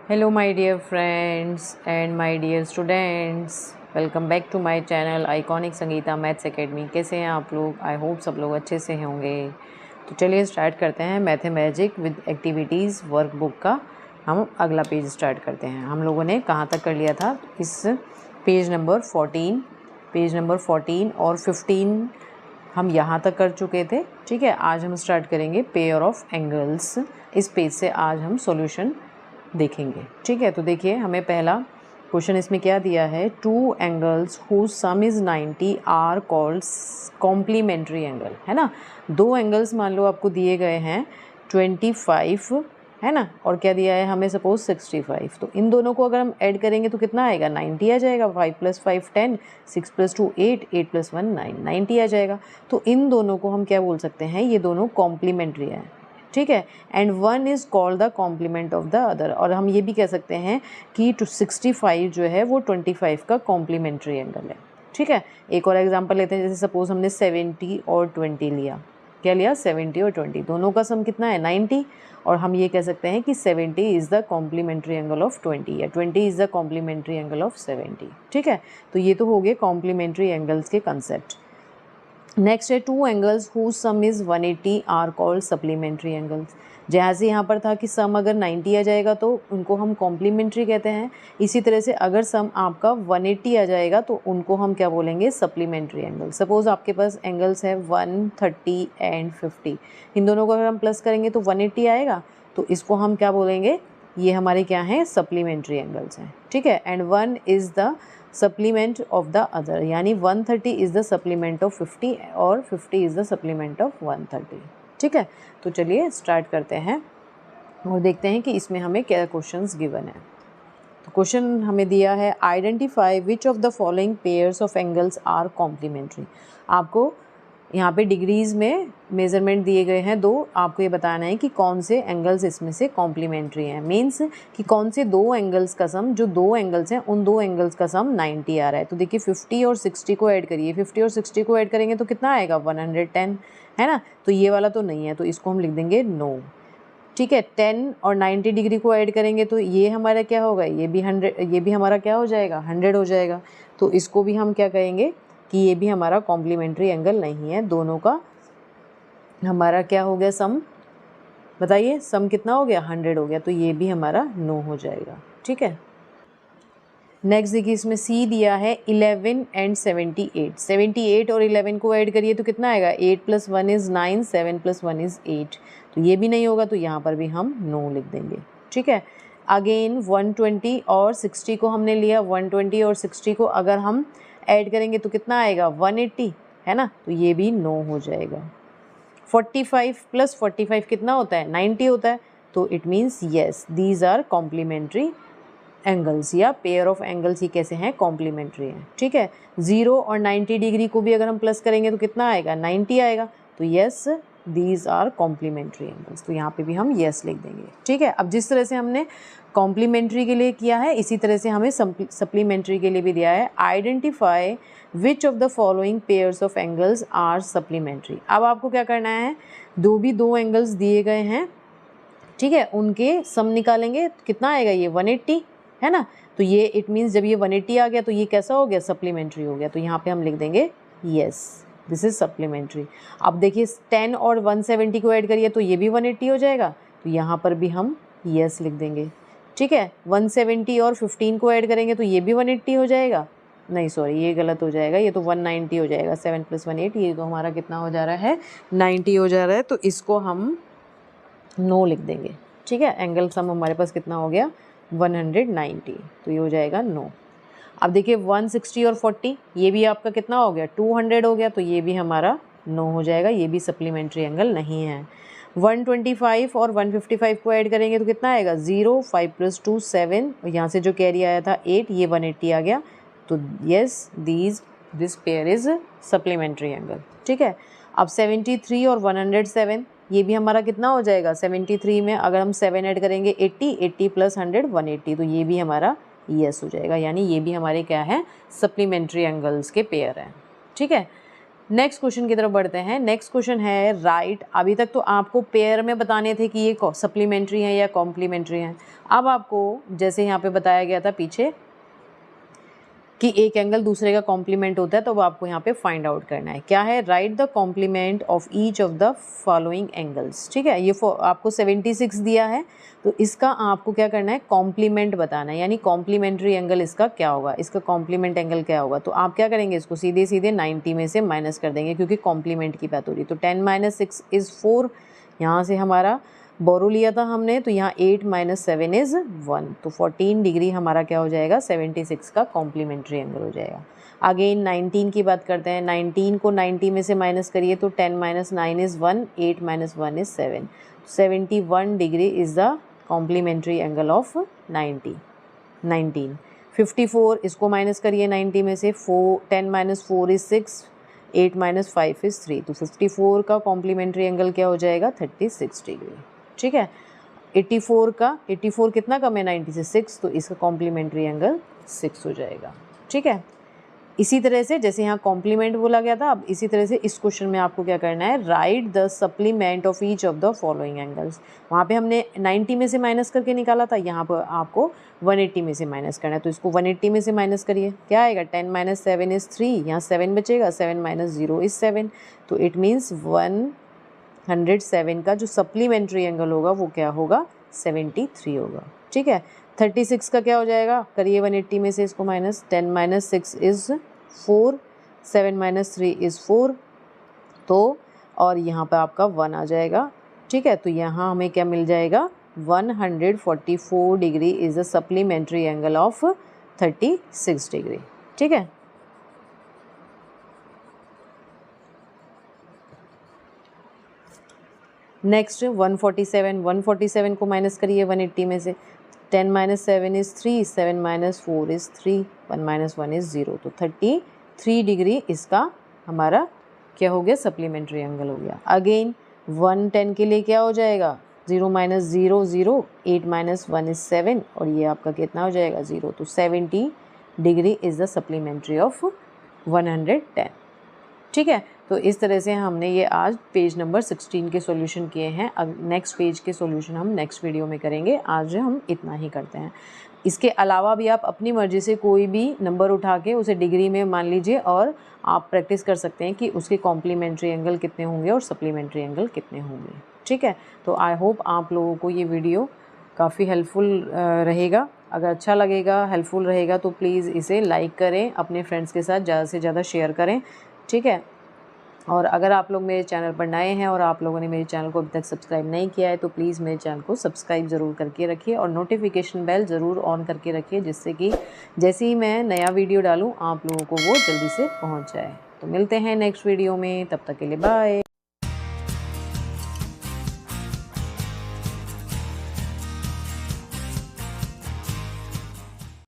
Hello my dear friends and my dear students, welcome back to my channel iconic Sangeeta maths academy. कैसे हैं आप लोग? I hope सब लोग अच्छे से होंगे। तो चलिए स्टार्ट करते हैं मैथमेटिक विद एक्टिविटीज़ वर्कबुक का। हम अगला पेज स्टार्ट करते हैं। हम लोगों ने कहाँ तक कर लिया था? इस पेज नंबर 14 और 15 हम यहाँ तक कर चुके थे। ठीक है, आज हम स्टार्ट करेंगे पेयर ऑफ एंगल्स। इस पेज से आज हम सॉल्यूशन देखेंगे। ठीक है, तो देखिए हमें पहला क्वेश्चन इसमें क्या दिया है, two angles whose sum is 90 are called complementary angle, है ना। दो एंगल्स मान लो आपको दिए गए हैं 25, है ना, और क्या दिया है हमें सपोज 65। तो इन दोनों को अगर हम ऐड करेंगे तो कितना आएगा? 90 आ जाएगा। 5 + 5 10, 6 + 2 8, 8 + 1 9, 90 आ जाएगा। तो इन दोनों को हम क्या बोल सकते हैं? ये दोनों कॉम्प्लीमेंट्री हैं। ठीक है, and one is called the complement of the other. और हम ये भी कह सकते हैं कि 65 जो है वो 25 का कॉम्प्लीमेंट्री एंगल है। ठीक है, एक और एग्जांपल लेते हैं। जैसे सपोज हमने 70 और 20 लिया। क्या लिया? 70 और 20, दोनों का सम कितना है? 90। और हम ये कह सकते हैं कि 70 is the complementary angle of 20 या 20 is the complementary angle of 70। ठीक है, तो ये तो हो गए कॉम्प्लीमेंट्री एंगल्स के कंसेप्ट। नेक्स्ट है two angles whose sum is 180 are called supplementary angles. जैसे यहाँ पर था कि सम अगर 90 आ जाएगा तो उनको हम कॉम्प्लीमेंट्री कहते हैं। इसी तरह से अगर सम आपका 180 आ जाएगा तो उनको हम क्या बोलेंगे? Supplementary angle. सपोज आपके पास एंगल्स है 130 एंड 50, इन दोनों को अगर हम प्लस करेंगे तो 180 आएगा। तो इसको हम क्या बोलेंगे? ये हमारे क्या हैं? सप्लीमेंट्री एंगल्स हैं। ठीक है, and one is the supplement of the other, यानी 130 इज़ द सप्लीमेंट ऑफ 50 और 50 इज़ द सप्लीमेंट ऑफ 130। ठीक है, तो चलिए स्टार्ट करते हैं और देखते हैं कि इसमें हमें क्या क्वेश्चंस गिवन है। तो क्वेश्चन हमें दिया है identify which of the following pairs of angles are complementary. आपको यहाँ पे डिग्रीज़ में मेज़रमेंट दिए गए हैं दो। आपको ये बताना है कि कौन से एंगल्स इसमें से कॉम्प्लीमेंट्री हैं। मीन्स कि कौन से दो एंगल्स का सम, जो दो एंगल्स हैं उन दो एंगल्स का सम 90 आ रहा है। तो देखिए 50 और 60 को ऐड करिए। 50 और 60 को ऐड करेंगे तो कितना आएगा? 110, है ना। तो ये वाला तो नहीं है, तो इसको हम लिख देंगे नो। ठीक है, 10 और 90 डिग्री को ऐड करेंगे तो ये हमारा क्या होगा? ये भी 100, ये भी हमारा क्या हो जाएगा? 100 हो जाएगा। तो इसको भी हम क्या कहेंगे कि ये भी हमारा कॉम्प्लीमेंट्री एंगल नहीं है। दोनों का हमारा क्या हो गया सम? बताइए सम कितना हो गया? 100 हो गया। तो ये भी हमारा नो हो जाएगा। ठीक है, नेक्स्ट देखिए इसमें सी दिया है 11 एंड 78। 78 और 11 को ऐड करिए तो कितना आएगा? 8 + 1 इज़ 9, 7 + 1 इज़ 8। तो ये भी नहीं होगा, तो यहाँ पर भी हम नो लिख देंगे। ठीक है, अगेन 120 और 60 को हमने लिया। 120 और 60 को अगर हम ऐड करेंगे तो कितना आएगा? 180, है ना। तो ये भी नो हो जाएगा। 45 + 45 कितना होता है? 90 होता है। तो it means yes these are complementary angles, या पेयर ऑफ एंगल्स ही कैसे हैं? कॉम्प्लीमेंट्री हैं। ठीक है, 0 और 90 डिग्री को भी अगर हम प्लस करेंगे तो कितना आएगा? 90 आएगा। तो yes these are complementary angles. तो यहाँ पे भी हम येस लिख देंगे। ठीक है, अब जिस तरह से हमने कॉम्प्लीमेंट्री के लिए किया है इसी तरह से हमें सप्लीमेंट्री के लिए भी दिया है। Identify which of the following pairs of angles are supplementary. अब आपको क्या करना है? दो एंगल्स दिए गए हैं, ठीक है, उनके सम निकालेंगे। कितना आएगा? ये 180, है ना। तो ये इट मीन्स जब ये 180 आ गया तो ये कैसा हो गया? सप्लीमेंट्री हो गया। तो यहाँ पे हम लिख देंगे येस दिस इज सप्लीमेंट्री। अब देखिए 10 और 170 को ऐड करिए तो ये भी 180 हो जाएगा। तो यहाँ पर भी हम येस लिख देंगे। ठीक है, 170 और 15 को ऐड करेंगे तो ये भी 180 हो जाएगा। नहीं सॉरी, ये गलत हो जाएगा, ये तो 190 हो जाएगा। 7 + 1 8, ये तो हमारा कितना हो जा रहा है? 90 हो जा रहा है। तो इसको हम नो लिख देंगे। ठीक है, एंगल सम हमारे पास कितना हो गया? 190। तो ये हो जाएगा नो। अब देखिए 160 और 40, ये भी आपका कितना हो गया? 200 हो गया। तो ये भी हमारा नो हो जाएगा, ये भी सप्लीमेंट्री एंगल नहीं है। 125 और 155 को ऐड करेंगे तो कितना आएगा? 0, 5 + 2 7, यहाँ से जो कैरी आया था 8, ये 180 आ गया। तो yes this pair is supplementary angle. ठीक है, अब 73 और 107, ये भी हमारा कितना हो जाएगा? 73 में अगर हम 7 ऐड करेंगे 80, 80 + 100 180। तो ये भी हमारा येस हो जाएगा, यानी ये भी हमारे क्या है? सप्लीमेंट्री एंगल्स के पेयर हैं। ठीक है, नेक्स्ट क्वेश्चन की तरफ बढ़ते हैं। नेक्स्ट क्वेश्चन है राइट। अभी तक तो आपको पेयर में बताने थे कि ये सप्लीमेंट्री हैं या कॉम्प्लीमेंट्री हैं। अब आपको जैसे यहाँ पे बताया गया था पीछे कि एक एंगल दूसरे का कॉम्प्लीमेंट होता है, तो वो आपको यहाँ पे फाइंड आउट करना है। क्या है? Write the complement of each of the following angles. ठीक है, ये आपको 76 दिया है, तो इसका आपको क्या करना है? कॉम्प्लीमेंट बताना है, यानी कॉम्प्लीमेंट्री एंगल इसका क्या होगा, इसका कॉम्प्लीमेंट एंगल क्या होगा। तो आप क्या करेंगे? इसको सीधे सीधे 90 में से माइनस कर देंगे, क्योंकि कॉम्प्लीमेंट की बात हो रही है। तो 10 - 6 इज़ 4, यहाँ से हमारा बोरो लिया था हमने, तो यहाँ 8 - 7 इज़ 1, तो 14 डिग्री हमारा क्या हो जाएगा? 76 का कॉम्प्लीमेंट्री एंगल हो जाएगा। अगेन 19 की बात करते हैं। 19 को 90 में से माइनस करिए, तो 10 - 9 is 1, 8 - 1 is 7, 71 degree is the complementary angle of 19। 54 इसको माइनस करिए 90 में से, 10 - 4 इज़ 6, 8 - 5 इज़ 3, तो 54 का कॉम्प्लीमेंट्री एंगल क्या हो जाएगा? 36 डिग्री। ठीक है, 84 कितना कम है 90 से? 6, तो इसका कॉम्प्लीमेंट्री एंगल 6 हो जाएगा। ठीक है, इसी तरह से जैसे यहाँ कॉम्प्लीमेंट बोला गया था, अब इसी तरह से इस क्वेश्चन में आपको क्या करना है? Write the supplement of each of the following angles. वहाँ पे हमने 90 में से माइनस करके निकाला था, यहाँ पर आपको 180 में से माइनस करना है, तो इसको 180 में से माइनस करिए। क्या आएगा? 10 - 7 इज़ 3, यहाँ 7 बचेगा, 7 - 0 इज़ 7, तो इट मीन्स 107 का जो सप्लीमेंट्री एंगल होगा वो क्या होगा? 73 होगा। ठीक है, 36 का क्या हो जाएगा? करिए 180 में से इसको माइनस। 10 - 6 इज़ 4, 7 - 3 इज़ 4, तो और यहाँ पर आपका 1 आ जाएगा। ठीक है, तो यहाँ हमें क्या मिल जाएगा? 144 degree is the supplementary angle of 36 degree. ठीक है, नेक्स्ट 147 को माइनस करिए 180 में से। 10 - 7 इज़ 3, 7 - 4 इज़ 3, 1 - 1 इज़ 0, तो 33 डिग्री इसका हमारा क्या हो गया? सप्लीमेंट्री एंगल हो गया। अगेन 110 के लिए क्या हो जाएगा? 0 - 0 0, 8 - 1 इज़ 7, और ये आपका कितना हो जाएगा? 0, तो 70 degree is the supplementary of 110। ठीक है, तो इस तरह से हमने ये आज पेज नंबर 16 के सॉल्यूशन किए हैं। अब नेक्स्ट पेज के सॉल्यूशन हम नेक्स्ट वीडियो में करेंगे। आज हम इतना ही करते हैं। इसके अलावा भी आप अपनी मर्ज़ी से कोई भी नंबर उठा के उसे डिग्री में मान लीजिए, और आप प्रैक्टिस कर सकते हैं कि उसके कॉम्प्लीमेंट्री एंगल कितने होंगे और सप्लीमेंट्री एंगल कितने होंगे। ठीक है, तो आई होप आप लोगों को ये वीडियो काफ़ी हेल्पफुल रहेगा। अगर अच्छा लगेगा, हेल्पफुल रहेगा, तो प्लीज़ इसे लाइक करें, अपने फ्रेंड्स के साथ ज़्यादा से ज़्यादा शेयर करें। ठीक है, और अगर आप लोग मेरे चैनल पर नए हैं और आप लोगों ने मेरे चैनल को अभी तक सब्सक्राइब नहीं किया है, तो प्लीज़ मेरे चैनल को सब्सक्राइब ज़रूर करके रखिए और नोटिफिकेशन बेल ज़रूर ऑन करके रखिए, जिससे कि जैसे ही मैं नया वीडियो डालूँ आप लोगों को वो जल्दी से पहुंच जाए। तो मिलते हैं नेक्स्ट वीडियो में, तब तक के लिए बाय।